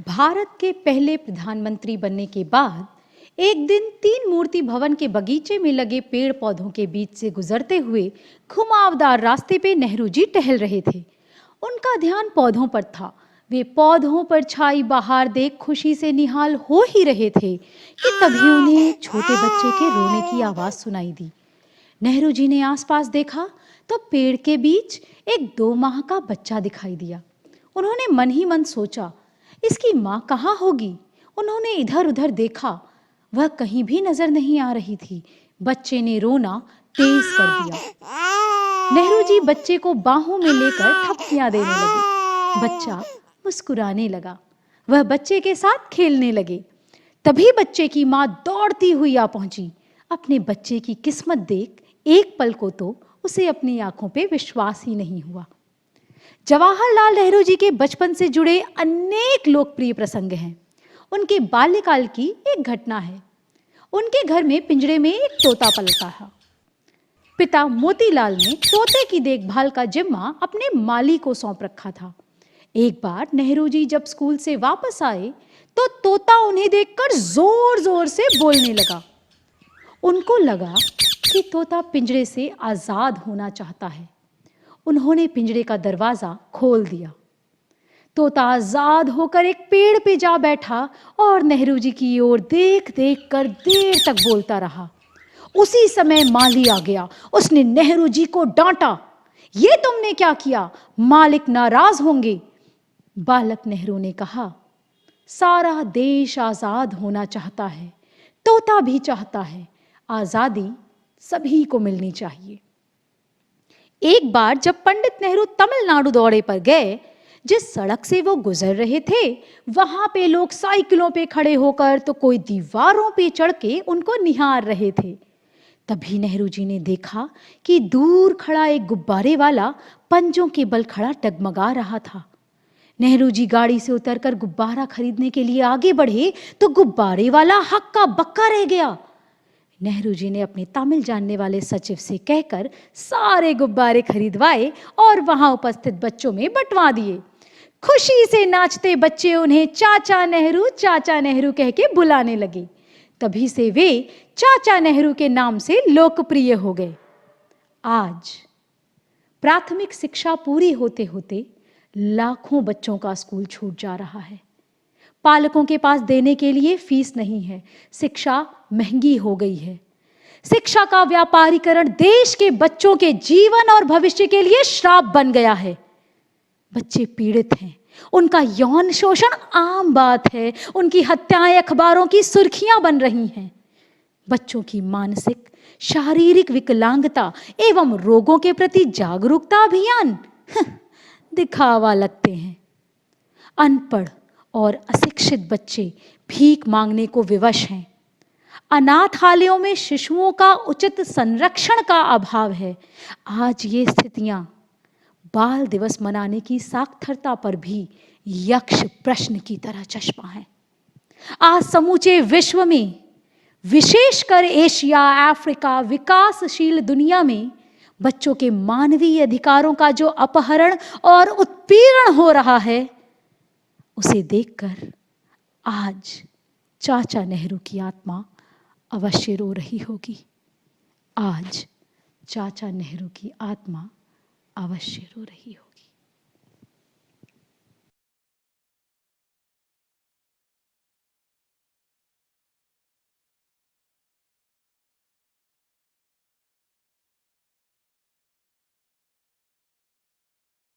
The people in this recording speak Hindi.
भारत के पहले प्रधानमंत्री बनने के बाद एक दिन तीन मूर्ति भवन के बगीचे में लगे पेड़ पौधों के बीच से गुजरते हुए घुमावदार रास्ते पे नेहरू जी टहल रहे थे। उनका ध्यान पौधों पर था। वे पौधों पर छाई बहार देख खुशी से निहाल हो ही रहे थे कि तभी उन्हें एक छोटे बच्चे के रोने की आवाज सुनाई दी। नेहरू जी ने आसपास देखा तो पेड़ के बीच एक 2 माह का बच्चा दिखाई दिया। उन्होंने मन ही मन सोचा, इसकी माँ कहाँ होगी? उन्होंने इधर उधर देखा, वह कहीं भी नजर नहीं आ रही थी। बच्चे ने रोना तेज कर दिया। नेहरू जी बच्चे को बाहों में लेकर थपकियां देने लगे। बच्चा मुस्कुराने लगा। वह बच्चे के साथ खेलने लगे। तभी बच्चे की माँ दौड़ती हुई आ पहुंची। अपने बच्चे की किस्मत देख एक पल को तो उसे अपनी आंखों पे विश्वास ही नहीं हुआ। जवाहरलाल नेहरू जी के बचपन से जुड़े अनेक लोकप्रिय प्रसंग हैं। उनके बाल्यकाल की एक घटना है। उनके घर में पिंजरे में एक तोता पलता था। पिता मोतीलाल ने तोते की देखभाल का जिम्मा अपने माली को सौंप रखा था। एक बार नेहरू जी जब स्कूल से वापस आए तो तोता उन्हें देखकर जोर जोर से बोलने लगा। उनको लगा कि तोता पिंजरे से आजाद होना चाहता है। उन्होंने पिंजरे का दरवाजा खोल दिया। तोता आजाद होकर एक पेड़ पे जा बैठा और नेहरू जी की ओर देख देख कर देर तक बोलता रहा। उसी समय माली आ गया। उसने नेहरू जी को डांटा, ये तुमने क्या किया? मालिक नाराज होंगे। बालक नेहरू ने कहा, सारा देश आजाद होना चाहता है, तोता भी चाहता है। आजादी सभी को मिलनी चाहिए। एक बार जब पंडित नेहरू तमिलनाडु दौरे पर गए, जिस सड़क से वो गुजर रहे थे वहां पे लोग साइकिलों पे खड़े होकर तो कोई दीवारों पे चढ़ के उनको निहार रहे थे। तभी नेहरू जी ने देखा कि दूर खड़ा एक गुब्बारे वाला पंजों के बल खड़ा डगमगा रहा था। नेहरू जी गाड़ी से उतरकर गुब्बारा खरीदने के लिए आगे बढ़े तो गुब्बारे वाला हक्का बक्का रह गया। नेहरू जी ने अपने तमिल जानने वाले सचिव से कहकर सारे गुब्बारे खरीदवाए और वहां उपस्थित बच्चों में बंटवा दिए। खुशी से नाचते बच्चे उन्हें चाचा नेहरू कह के बुलाने लगे। तभी से वे चाचा नेहरू के नाम से लोकप्रिय हो गए। आज प्राथमिक शिक्षा पूरी होते होते लाखों बच्चों का स्कूल छूट जा रहा है। पालकों के पास देने के लिए फीस नहीं है। शिक्षा महंगी हो गई है। शिक्षा का व्यापारीकरण देश के बच्चों के जीवन और भविष्य के लिए श्राप बन गया है। बच्चे पीड़ित हैं। उनका यौन शोषण आम बात है। उनकी हत्याएं अखबारों की सुर्खियां बन रही हैं। बच्चों की मानसिक शारीरिक विकलांगता एवं रोगों के प्रति जागरूकता अभियान दिखावा लगते हैं। अनपढ़ और अशिक्षित बच्चे भीख मांगने को विवश हैं। अनाथालयों में शिशुओं का उचित संरक्षण का अभाव है। आज ये स्थितियां बाल दिवस मनाने की साक्षरता पर भी यक्ष प्रश्न की तरह चश्मा है। आज समूचे विश्व में, विशेषकर एशिया, अफ्रीका, विकासशील दुनिया में बच्चों के मानवीय अधिकारों का जो अपहरण और उत्पीड़न हो रहा है, उसे देखकर आज चाचा नेहरू की आत्मा अवश्य रो रही होगी। आज चाचा नेहरू की आत्मा अवश्य रो रही होगी।